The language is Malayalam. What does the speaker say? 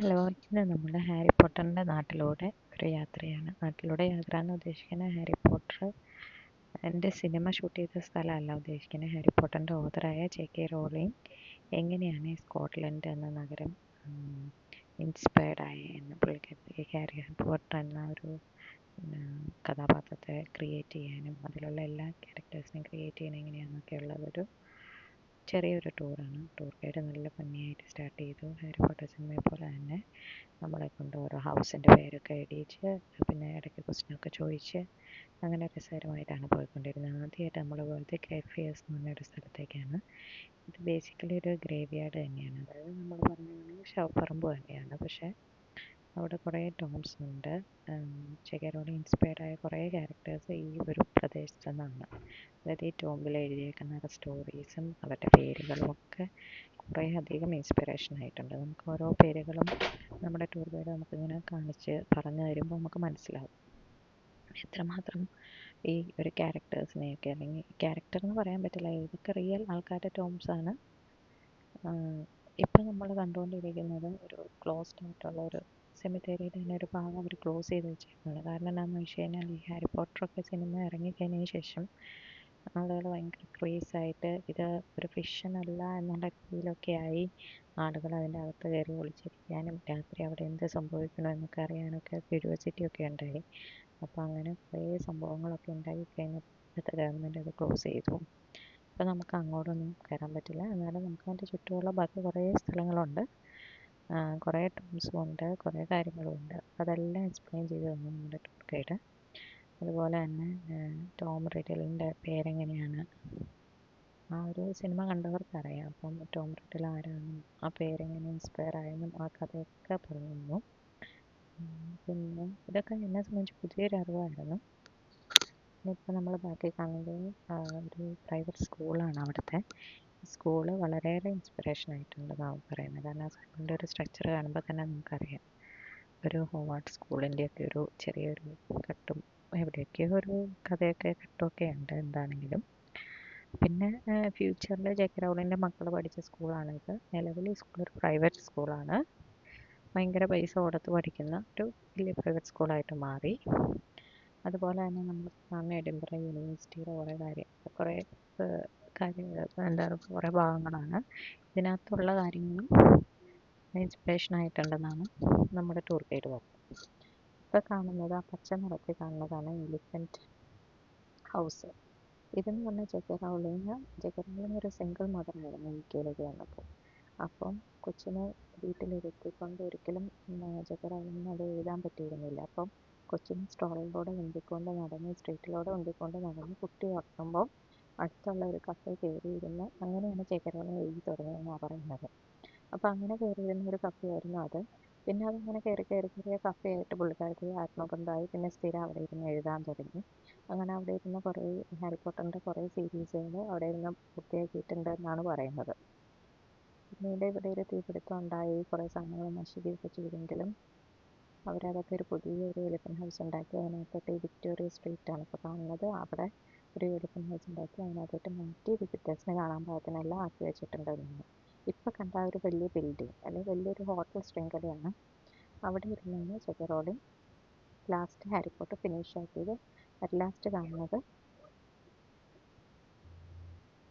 ഹലോ, ഇന്ന് നമ്മുടെ ഹാരി പോട്ടറിൻ്റെ നാട്ടിലൂടെ ഒരു യാത്രയാണ്. നാട്ടിലൂടെ യാത്ര എന്ന് ഉദ്ദേശിക്കുന്നത് ഹാരി പോട്ടർ എൻ്റെ സിനിമ ഷൂട്ട് ചെയ്ത സ്ഥലമല്ല ഉദ്ദേശിക്കുന്നത്. ഹാരി പോട്ടറിൻ്റെ ഓഥറായ ജെ.കെ. റോളിംഗ് എങ്ങനെയാണ് ഈ സ്കോട്ട്ലൻഡ് എന്ന നഗരം ഇൻസ്പയർഡ് ആയ എന്ന് പുള്ളിക്കാരി ഹാരി പോട്ടർ എന്ന ഒരു കഥാപാത്രത്തെ ക്രിയേറ്റ് ചെയ്യാനും അതിലുള്ള എല്ലാ ക്യാരക്ടേഴ്സിനെയും ക്രിയേറ്റ് ചെയ്യാൻ എങ്ങനെയാണെന്നൊക്കെ ഉള്ളതൊരു ചെറിയൊരു ടൂറാണ്. ടൂർ ഗൈഡ് നല്ല ഭംഗിയായിട്ട് സ്റ്റാർട്ട് ചെയ്തു. ഹാരി പോട്ടർ സിനിമയെ പോലെ തന്നെ നമ്മളെ കൊണ്ട് ഓരോ ഹൗസിൻ്റെ പേരൊക്കെ എഴുതിച്ച് പിന്നെ ഇടയ്ക്ക് ക്വസ്റ്റ്യനൊക്കെ ചോദിച്ച് അങ്ങനെ രസകരമായിട്ടാണ് പോയിക്കൊണ്ടിരുന്നത്. ആദ്യമായിട്ട് നമ്മൾ പോയത് ഗ്രേഫിയേഴ്സ് എന്ന് പറഞ്ഞൊരു സ്ഥലത്തേക്കാണ്. ഇത് ബേസിക്കലി ഒരു ഗ്രേവ് യാർഡ് തന്നെയാണ്. അതായത് നമ്മൾ പറഞ്ഞാണെങ്കിൽ ശവപ്പറമ്പ് തന്നെയാണ്. പക്ഷേ അവിടെ കുറേ ടോംസ് ഉണ്ട്. ജെ.കെ. ഇൻസ്പയർഡ് ആയ കുറേ ക്യാരക്ടേഴ്സ് ഈ ഒരു പ്രദേശത്തു നിന്നാണ്. അതായത് ഈ ടോംബിൽ എഴുതിയേക്കുന്ന സ്റ്റോറീസും അവരുടെ പേരുകളും ഒക്കെ കുറേ അധികം ഇൻസ്പിറേഷൻ ആയിട്ടുണ്ട്. നമുക്ക് ഓരോ പേരുകളും നമ്മുടെ ടൂർ ഗൈഡ് നമുക്കിങ്ങനെ കാണിച്ച് പറഞ്ഞു തരുമ്പോൾ നമുക്ക് മനസ്സിലാവും എത്രമാത്രം ഈ ഒരു ക്യാരക്ടേഴ്സിനെയൊക്കെ, അല്ലെങ്കിൽ ക്യാരക്ടർ എന്ന് പറയാൻ പറ്റില്ല, ഇതൊക്കെ റിയൽ ആൾക്കാരുടെ ടോംസാണ്. ഇപ്പം നമ്മൾ കണ്ടുകൊണ്ടിരിക്കുന്നത് ഒരു ക്ലോസ്ഡ് ആയിട്ടുള്ള ഒരു സെമിത്തേരിയുടെ തന്നെ ഒരു ഭാഗം അവർ ക്ലോസ് ചെയ്ത് വെച്ചേക്കാണ്. കാരണം എന്താണെന്ന് വെച്ച് കഴിഞ്ഞാൽ ഈ ഹാരി പോട്ടറൊക്കെ സിനിമ ഇറങ്ങിക്കഴിഞ്ഞതിന് ശേഷം ആളുകൾ ഭയങ്കര ക്രേസായിട്ട് ഇത് ഒരു ഫിക്ഷൻ അല്ല എന്നുള്ള രീതിയിലൊക്കെ ആയി ആളുകൾ അതിൻ്റെ അകത്ത് കയറി ഒളിച്ചിരിക്കാനും രാത്രി അവിടെ എന്ത് സംഭവിക്കണോ എന്നൊക്കെ അറിയാനൊക്കെ ക്യൂരിയോസിറ്റി ഒക്കെ ഉണ്ടായി. അപ്പോൾ അങ്ങനെ കുറേ സംഭവങ്ങളൊക്കെ ഉണ്ടായി കഴിഞ്ഞപ്പോൾ ഇവിടുത്തെ ഗവൺമെൻറ് അത് ക്ലോസ് ചെയ്തു. അപ്പോൾ നമുക്ക് അങ്ങോട്ടൊന്നും കയറാൻ പറ്റില്ല. എന്നാലും നമുക്ക് അതിൻ്റെ ചുറ്റുമുള്ള ബാക്കി കുറേ സ്ഥലങ്ങളുണ്ട്, കുറേ ടൂംസും ഉണ്ട്, കുറേ കാര്യങ്ങളും ഉണ്ട്. അതെല്ലാം എക്സ്പ്ലെയിൻ ചെയ്ത് തന്നു നമ്മുടെ ടൂർ ഗൈഡ്. അതുപോലെ തന്നെ ടോം റിഡിലിൻ്റെ പേരെങ്ങനെയാണ് ആ ഒരു സിനിമ കണ്ടവർക്കറിയാം. അപ്പം ടോം റിഡിൽ ആരാണെന്നും ആ പേരെങ്ങനെ ഇൻസ്പയർ ആയെന്നും ആ കഥയൊക്കെ പറഞ്ഞു തന്നു. പിന്നെ ഇതൊക്കെ എന്നെ സംബന്ധിച്ച് പുതിയൊരു അറിവായിരുന്നു. ഇപ്പം നമ്മൾ ബാക്കി കാണുന്നത് ഒരു പ്രൈവറ്റ് സ്കൂളാണ്. അവിടുത്തെ സ്കൂള് വളരെയേറെ ഇൻസ്പിറേഷൻ ആയിട്ടുണ്ടെന്നാണ് പറയുന്നത്. കാരണം ആ സ്കൂളിൻ്റെ ഒരു സ്ട്രക്ചർ കാണുമ്പോൾ തന്നെ നമുക്കറിയാം ഒരു ഹോവാർഡ് സ്കൂളിൻ്റെയൊക്കെ ഒരു ചെറിയൊരു കട്ടും എവിടെയൊക്കെയോ ഒരു കഥയൊക്കെ കട്ടുമൊക്കെ ഉണ്ട് എന്താണെങ്കിലും. പിന്നെ ഫ്യൂച്ചറിൽ ജെ.കെ. റൗളിങ്ങിൻ്റെ മക്കൾ പഠിച്ച സ്കൂളാണിത്. നിലവിൽ ഈ സ്കൂൾ ഒരു പ്രൈവറ്റ് സ്കൂളാണ്. ഭയങ്കര പൈസ കൊടുത്ത് പഠിക്കുന്ന ഒരു വലിയ പ്രൈവറ്റ് സ്കൂളായിട്ട് മാറി. അതുപോലെ തന്നെ നമ്മൾ കാണുന്ന എഡിൻബറ യൂണിവേഴ്സിറ്റിയുടെ കുറേ കാര്യങ്ങൾ എന്താ പറയുക കുറേ ഭാഗങ്ങളാണ്. ഇതിനകത്തുള്ള കാര്യങ്ങളും ഇൻസ്പിറേഷൻ ആയിട്ടുണ്ടെന്നാണ് നമ്മുടെ ടൂർ ഗൈഡ് പറഞ്ഞത്. ഇപ്പോൾ കാണുന്നത് ആ പച്ച നിറത്തിൽ കാണുന്നതാണ് എലിഫൻറ്റ് ഹൗസ്. ഇതെന്ന് പറഞ്ഞാൽ ജെ.കെ. റൗളിങ് ഒരു സിംഗിൾ മദറായിരുന്നു യു.കെയിലേക്ക് വന്നപ്പോൾ. അപ്പം കൊച്ചിനെ വീട്ടിലിരുത്തിക്കൊണ്ട് ഒരിക്കലും ജെ.കെ. റൗളിങ്ങിന് അത് എഴുതാൻ പറ്റിയിരുന്നില്ല. അപ്പം കൊച്ചിനെ സ്ട്രോളിലൂടെ ഉന്തിക്കൊണ്ട് നടന്ന് സ്ട്രീറ്റിലൂടെ ഉന്തിക്കൊണ്ട് നടന്ന് കുട്ടി ഉറങ്ങുമ്പോൾ അടുത്തുള്ള ഒരു കഫേ കയറിയിരുന്ന് അങ്ങനെയാണ് ജെ.കെ. റൗളിങ് എഴുതി തുടങ്ങിയതെന്നാണ് പറയുന്നത്. അപ്പോൾ അങ്ങനെ കയറിയിരുന്ന ഒരു കഫേ ആയിരുന്നു അത്. പിന്നെ അതങ്ങനെ കയറി കഫേ ആയിട്ട് പുള്ളിക്കാരത്തി ആത്മബന്ധമായി. പിന്നെ സ്ഥിരം അവിടെ ഇരുന്ന് എഴുതാൻ തുടങ്ങി. അങ്ങനെ അവിടെ ഇരുന്ന് കുറേ ഹാരി പോട്ടറിൻ്റെ കുറേ സീരീസുകൾ അവിടെ ഇരുന്ന് പൂർത്തിയാക്കിയിട്ടുണ്ട് എന്നാണ് പറയുന്നത്. പിന്നീട് ഇവിടെ ഒരു തീപിടുത്തം ഉണ്ടായി, കുറേ സാധനങ്ങൾ നശിക്കുകയൊക്കെ ചെയ്തെങ്കിലും അവരതൊക്കെ ഒരു പുതിയൊരു എലിഫൻറ്റ് ഹൗസ് ഉണ്ടാക്കി അതിനകത്തോട്ട് ഈ വിക്ടോറിയ സ്ട്രീറ്റാണ് ഇപ്പോൾ കാണുന്നത്. അവിടെ ഒരു എലിഫൻറ്റ് ഹൗസ് ഉണ്ടാക്കി അതിനകത്തോട്ട് മാറ്റി വിസിറ്റേഴ്സിന് കാണാൻ പാകത്തിനെല്ലാം ആക്കി വെച്ചിട്ടുണ്ടെന്നാണ്. ഇപ്പോൾ കണ്ട ഒരു വലിയ ബിൽഡിംഗ് അല്ലെങ്കിൽ വലിയൊരു ഹോട്ടൽ ശൃംഖലയാണ്. അവിടെ ഇരുന്നാണ് J K. Rowling last Harry Potter finish ആക്കിയത്. അറ്റ് ലാസ്റ്റ് കാണുന്നത്